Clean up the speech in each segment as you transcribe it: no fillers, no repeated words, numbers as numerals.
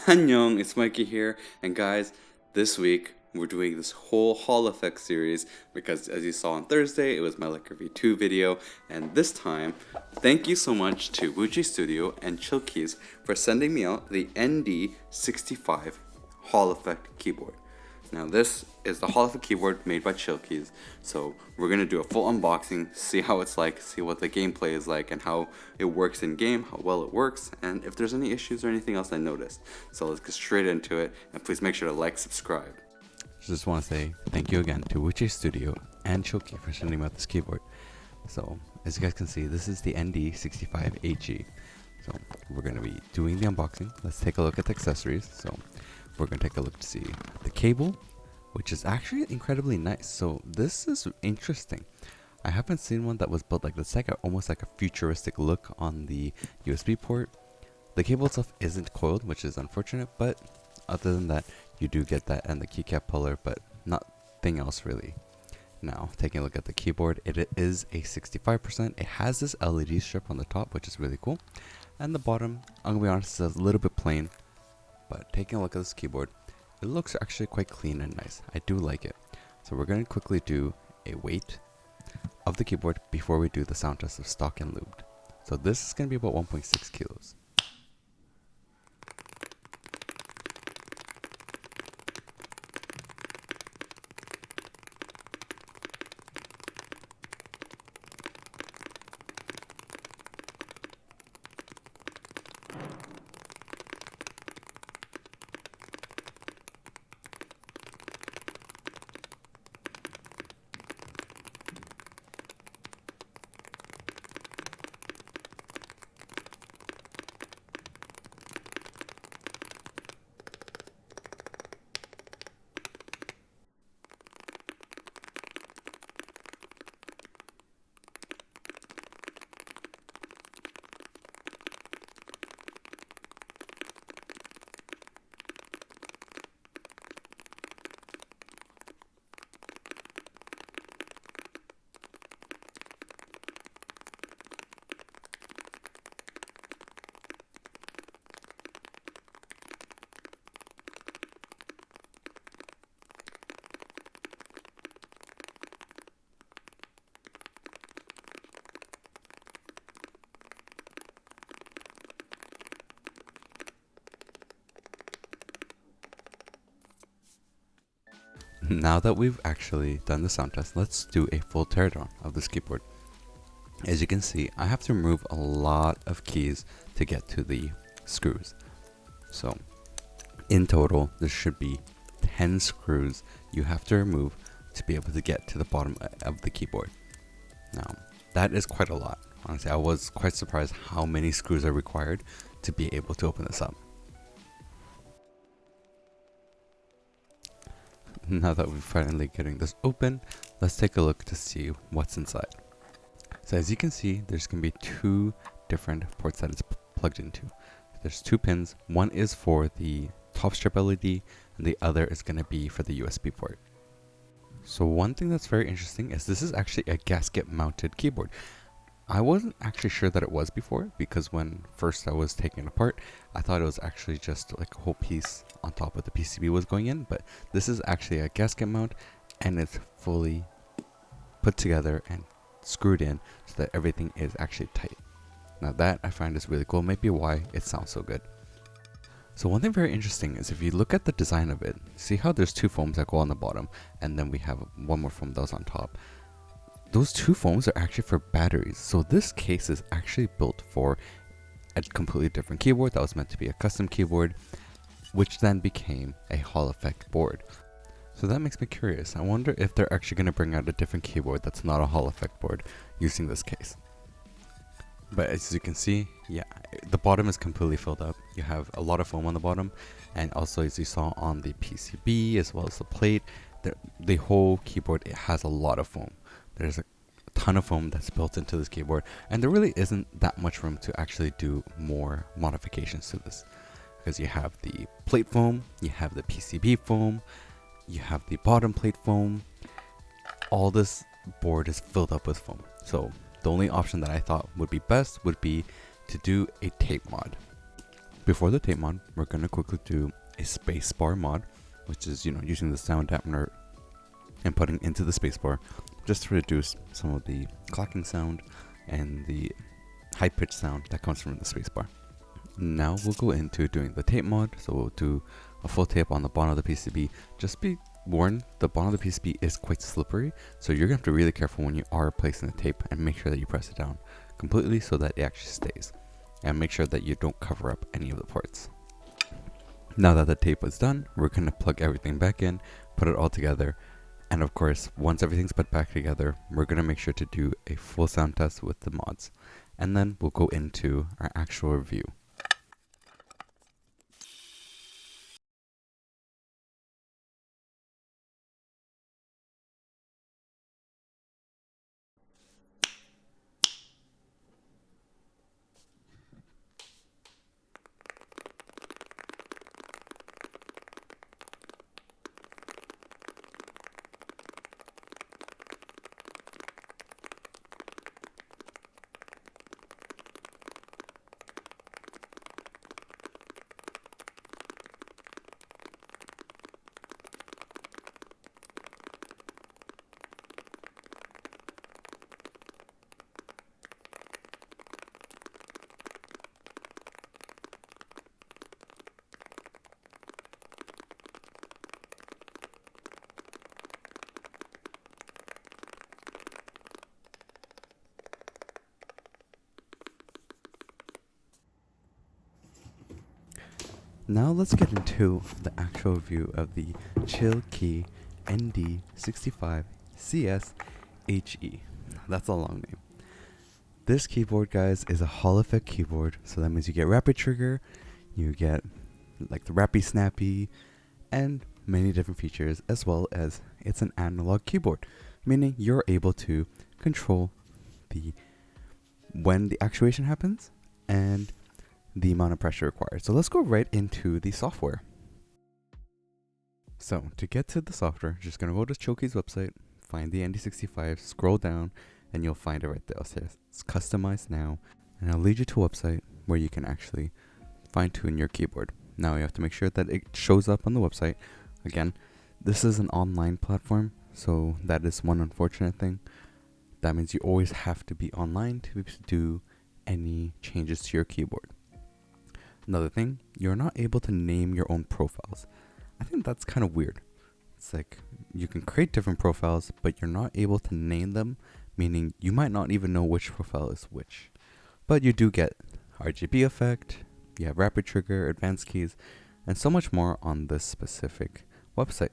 Annyeong, it's Mikey here, and guys, this week we're doing this whole Hall Effect series because as you saw on Thursday, it was my Liquor V2 video, and this time, thank you so much to Wuji Studio and Chilkey's for sending me out the ND65 Hall Effect keyboard. Now this is the Hall Effect keyboard made by Chilkey's, so we're going to do a full unboxing, see how it's like, see what the gameplay is like, and how it works in game, how well it works, and if there's any issues or anything else I noticed. So let's get straight into it, and please make sure to like, subscribe. Just want to say thank you again to Wuji Studio and Chilkey for sending me out this keyboard. So as you guys can see, this is the ND65 AG. So we're going to be doing the unboxing. Let's take a look at the accessories. So we're going to take a look to see the cable, which is actually incredibly nice. So this is interesting. I haven't seen one that was built like this, like almost like a futuristic look on the USB port. The cable itself isn't coiled, which is unfortunate, but other than that, you do get that and the keycap puller, but nothing else really. Now, taking a look at the keyboard, it is a 65%. It has this LED strip on the top, which is really cool. And the bottom, I'm gonna be honest, is a little bit plain. But taking a look at this keyboard, it looks actually quite clean and nice. I do like it. So we're going to quickly do a weight of the keyboard before we do the sound test of stock and lubed. So this is going to be about 1.6 kilos. Now that we've actually done the sound test, let's do a full teardown of this keyboard. As you can see, I have to remove a lot of keys to get to the screws. So in total, there should be 10 screws you have to remove to be able to get to the bottom of the keyboard. Now, that is quite a lot. Honestly, I was quite surprised how many screws are required to be able to open this up. Now that we're finally getting this open, let's take a look to see what's inside. So as you can see, there's going to be two different ports that it's plugged into. There's two pins. One is for the top strip LED and the other is going to be for the USB port. So one thing that's very interesting is this is actually a gasket mounted keyboard. I wasn't actually sure that it was before, because when first I was taking it apart, I thought it was actually just like a whole piece on top of the PCB was going in, but this is actually a gasket mount and it's fully put together and screwed in so that everything is actually tight. Now that I find is really cool, maybe why it sounds so good. So one thing very interesting is if you look at the design of it, see how there's two foams that go on the bottom and then we have one more foam that was on top. Those two foams are actually for batteries. So this case is actually built for a completely different keyboard that was meant to be a custom keyboard, which then became a Hall Effect board. So that makes me curious. I wonder if they're actually going to bring out a different keyboard that's not a Hall Effect board using this case. But as you can see, yeah, the bottom is completely filled up. You have a lot of foam on the bottom, and also as you saw on the PCB as well as the plate, the whole keyboard, it has a lot of foam. There's a ton of foam that's built into this keyboard, and there really isn't that much room to actually do more modifications to this, because you have the plate foam, you have the PCB foam, you have the bottom plate foam. All this board is filled up with foam. So the only option that I thought would be best would be to do a tape mod. Before the tape mod, we're going to quickly do a spacebar mod, which is, using the sound dampener and putting into the spacebar just to reduce some of the clacking sound and the high pitched sound that comes from the spacebar. Now we'll go into doing the tape mod, so we'll do a full tape on the bottom of the PCB. Just be warned, the bottom of the PCB is quite slippery, so you're going to have to be really careful when you are placing the tape and make sure that you press it down completely so that it actually stays. And make sure that you don't cover up any of the ports. Now that the tape is done, we're going to plug everything back in, put it all together, and of course, once everything's put back together, we're going to make sure to do a full sound test with the mods. And then we'll go into our actual review. Now let's get into the actual review of the Chilkey ND65 CSHE. That's a long name. This keyboard, guys, is a Hall effect keyboard, so that means you get rapid trigger, you get like the rappy snappy, and many different features, as well as it's an analog keyboard, meaning you're able to control when the actuation happens and the amount of pressure required. So let's go right into the software. So to get to the software, just gonna go to Chilkey's website, find the ND65, scroll down, and you'll find it right there. So it's customized now, and I'll lead you to a website where you can actually fine tune your keyboard. Now you have to make sure that it shows up on the website. Again, this is an online platform, so that is one unfortunate thing. That means you always have to be online to do any changes to your keyboard. Another thing, you're not able to name your own profiles. I think that's kind of weird. It's like you can create different profiles, but you're not able to name them, meaning you might not even know which profile is which. But you do get RGB effect, you have rapid trigger, advanced keys, and so much more on this specific website.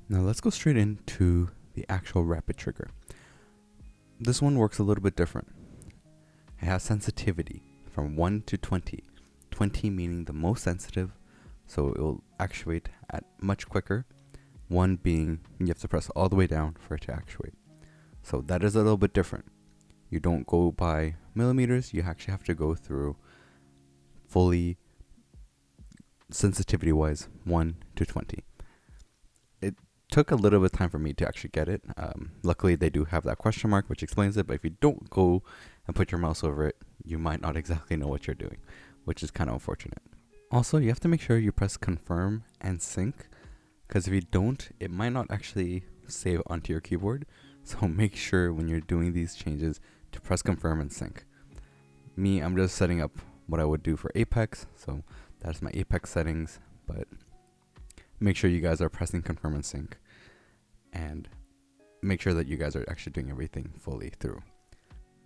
Now let's go straight into the actual rapid trigger. This one works a little bit different. It has sensitivity from 1 to 20. 20 meaning the most sensitive, so it will actuate at much quicker. 1 being you have to press all the way down for it to actuate. So that is a little bit different. You don't go by millimeters, you actually have to go through fully sensitivity wise 1 to 20. It took a little bit of time for me to actually get it. Luckily they do have that question mark which explains it, but if you don't go and put your mouse over it, you might not exactly know what you're doing, which is kind of unfortunate. Also, you have to make sure you press confirm and sync, because if you don't, it might not actually save onto your keyboard. So make sure when you're doing these changes to press confirm and sync. Me, I'm just setting up what I would do for Apex, so that's my Apex settings, but make sure you guys are pressing confirm and sync, and make sure that you guys are actually doing everything fully through.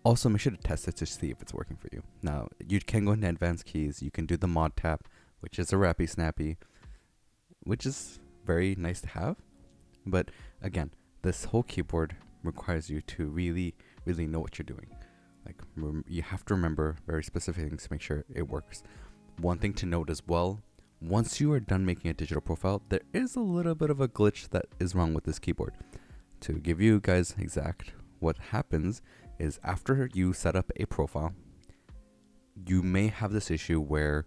Also, make sure to test it to see if it's working for you. Now, you can go into advanced keys. You can do the mod tap, which is a rappy snappy, which is very nice to have. But again, this whole keyboard requires you to really know what you're doing. Like, you have to remember very specific things to make sure it works. One thing to note as well, once you are done making a digital profile, there is a little bit of a glitch that is wrong with this keyboard. To give you guys exact what happens is after you set up a profile, you may have this issue where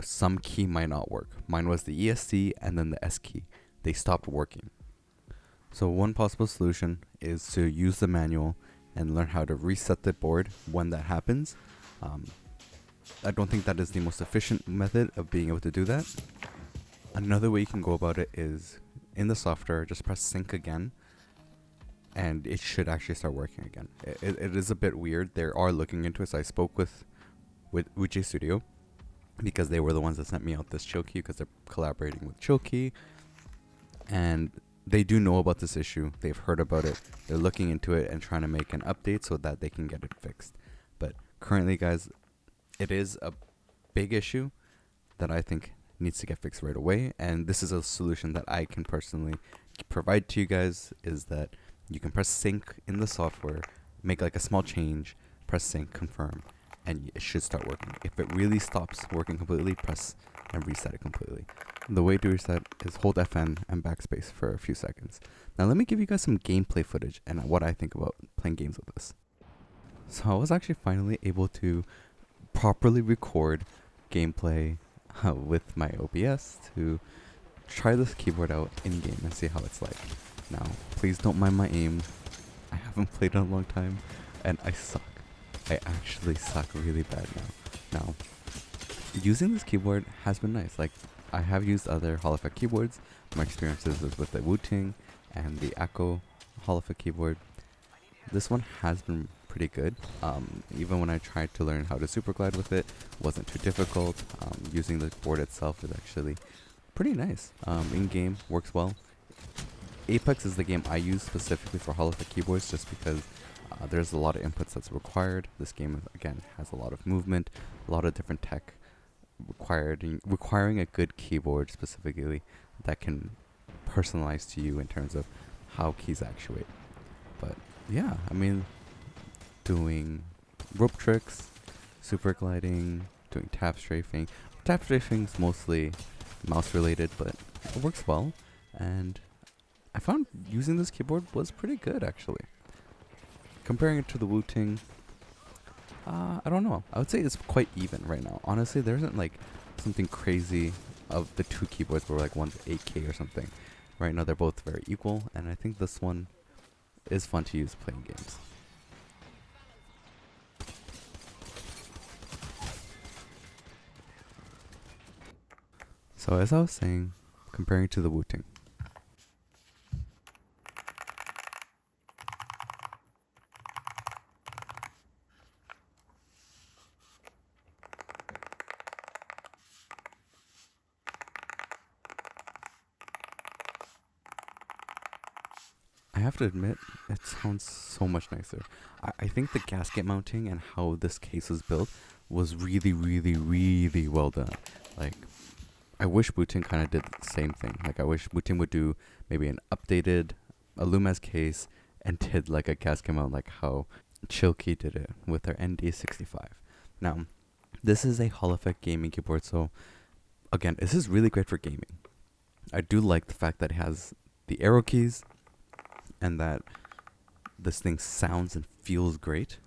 some key might not work. Mine was the ESC and then the S key. They stopped working. So one possible solution is to use the manual and learn how to reset the board when that happens. I don't think that is the most efficient method of being able to do that. Another way you can go about it is in the software, just press sync again, and it should actually start working again. It is a bit weird. They are looking into it. So I spoke with Uche Studio because they were the ones that sent me out this Chilkey because they're collaborating with Chilkey, and they do know about this issue. They've heard about it. They're looking into it and trying to make an update so that they can get it fixed. But currently, guys, it is a big issue that I think needs to get fixed right away. And this is a solution that I can personally provide to you guys, is that you can press sync in the software, make like a small change, press sync, confirm, and it should start working. If it really stops working completely, press and reset it completely. The way to reset is hold FN and backspace for a few seconds. Now let me give you guys some gameplay footage and what I think about playing games with this. So I was actually finally able to properly record gameplay with my OBS to try this keyboard out in game and see how it's like. Now, please don't mind my aim. I haven't played in a long time and I suck. I actually suck really bad now. Using this keyboard has been nice. Like, I have used other Hall Effect keyboards. My experiences was with the Wu-Ting and the Echo Hall Effect keyboard. This one has been pretty good. Even when I tried to learn how to super glide with it, wasn't too difficult. Using the board itself is actually pretty nice. In game, works well. Apex is the game I use specifically for Hall Effect keyboards, just because there's a lot of inputs that's required. This game, again, has a lot of movement, a lot of different tech requiring a good keyboard specifically that can personalize to you in terms of how keys actuate. But yeah, I mean, doing rope tricks, super gliding, doing tap strafing. Tap strafing's mostly mouse related, but it works well, and I found using this keyboard was pretty good actually. Comparing it to the Wu-Ting, I don't know. I would say it's quite even right now. Honestly, there isn't like something crazy of the two keyboards where like one's 8K or something. Right now they're both very equal, and I think this one is fun to use playing games. So as I was saying, comparing to the Wu-Ting. I have to admit, it sounds so much nicer. I think the gasket mounting and how this case was built was really, really, really well done. Like, I wish Wu-Ting kind of did the same thing. Like, I wish Wu-Ting would do maybe an updated Lumez case and did like a gasket mount like how Chilkey did it with their ND65. Now, this is a Hall Effect gaming keyboard, so again, this is really great for gaming. I do like the fact that it has the arrow keys and that this thing sounds and feels great.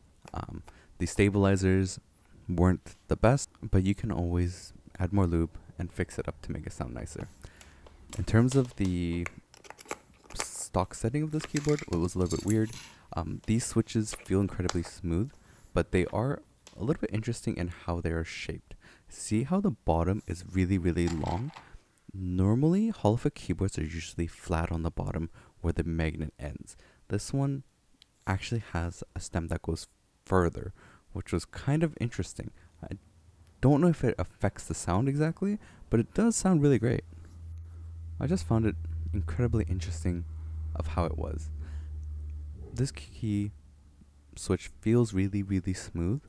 The stabilizers weren't the best, but you can always add more lube and fix it up to make it sound nicer. In terms of the stock setting of this keyboard, it was a little bit weird. These switches feel incredibly smooth, but they are a little bit interesting in how they are shaped. See how the bottom is really, really long? Normally, Hall Effect keyboards are usually flat on the bottom where the magnet ends. This one actually has a stem that goes further, which was kind of interesting. I don't know if it affects the sound exactly, but it does sound really great. I just found it incredibly interesting of how it was. This key switch feels really, really smooth,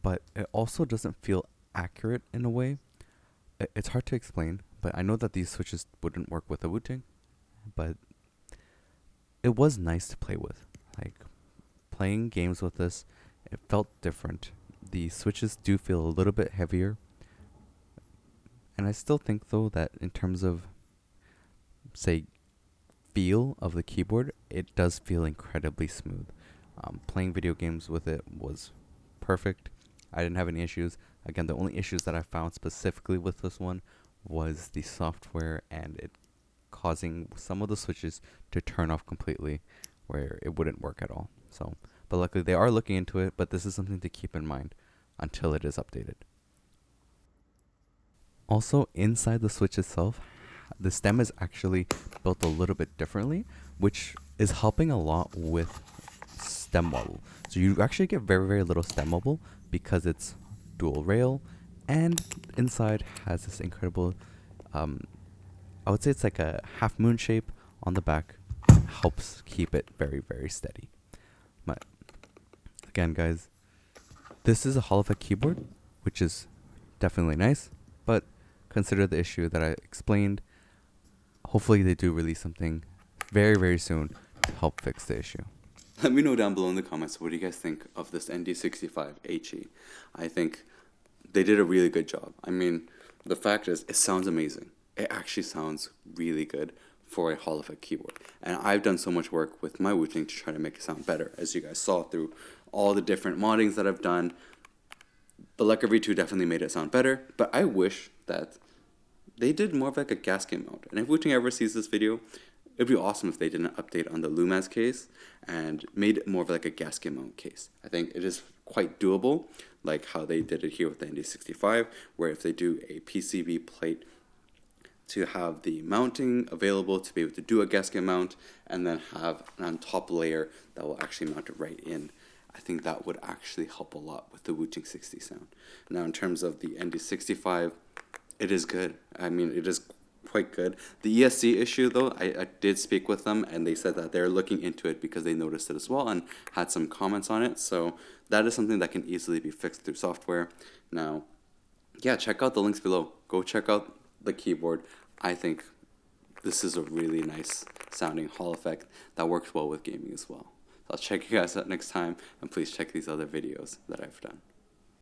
but it also doesn't feel accurate in a way. It's hard to explain, but I know that these switches wouldn't work with a Wu-Ting, but it was nice to play with. Like, playing games with this, it felt different. The switches do feel a little bit heavier, and I still think though that in terms of, say, feel of the keyboard, it does feel incredibly smooth. Playing video games with it was perfect. I didn't have any issues. Again, the only issues that I found specifically with this one was the software and it causing some of the switches to turn off completely where it wouldn't work at all. So, but luckily they are looking into it, but this is something to keep in mind. until it is updated. Also, inside the Switch itself, the stem is actually built a little bit differently, which is helping a lot with stem wobble. So you actually get very, very little stem wobble because it's dual rail, and inside has this incredible, I would say it's like a half moon shape on the back, helps keep it very, very steady. But again, guys, this is a Hall effect keyboard, which is definitely nice, but consider the issue that I explained. Hopefully they do release something very, very soon to help fix the issue. Let me know down below in the comments, what do you guys think of this ND65 HE? I think they did a really good job. I mean, the fact is, it sounds amazing. It actually sounds really good for a Hall effect keyboard. And I've done so much work with my Wu-Tang to try to make it sound better, as you guys saw through all the different moddings that I've done. The Leica V2 definitely made it sound better, but I wish that they did more of like a gasket mount. And if Wu-Tang ever sees this video, it'd be awesome if they did an update on the Lumaz case and made it more of like a gasket mount case. I think it is quite doable, like how they did it here with the ND65, where if they do a PCB plate to have the mounting available to be able to do a gasket mount, and then have an on top layer that will actually mount it right in. I think that would actually help a lot with the Wu-Tang 60 sound. Now in terms of the ND65, it is good. I mean, it is quite good. The ESC issue though, I did speak with them and they said that they're looking into it because they noticed it as well and had some comments on it. So that is something that can easily be fixed through software. Now, yeah, check out the links below. Go check out the keyboard. I think this is a really nice sounding Hall effect that works well with gaming as well. So I'll check you guys out next time, and please check these other videos that I've done.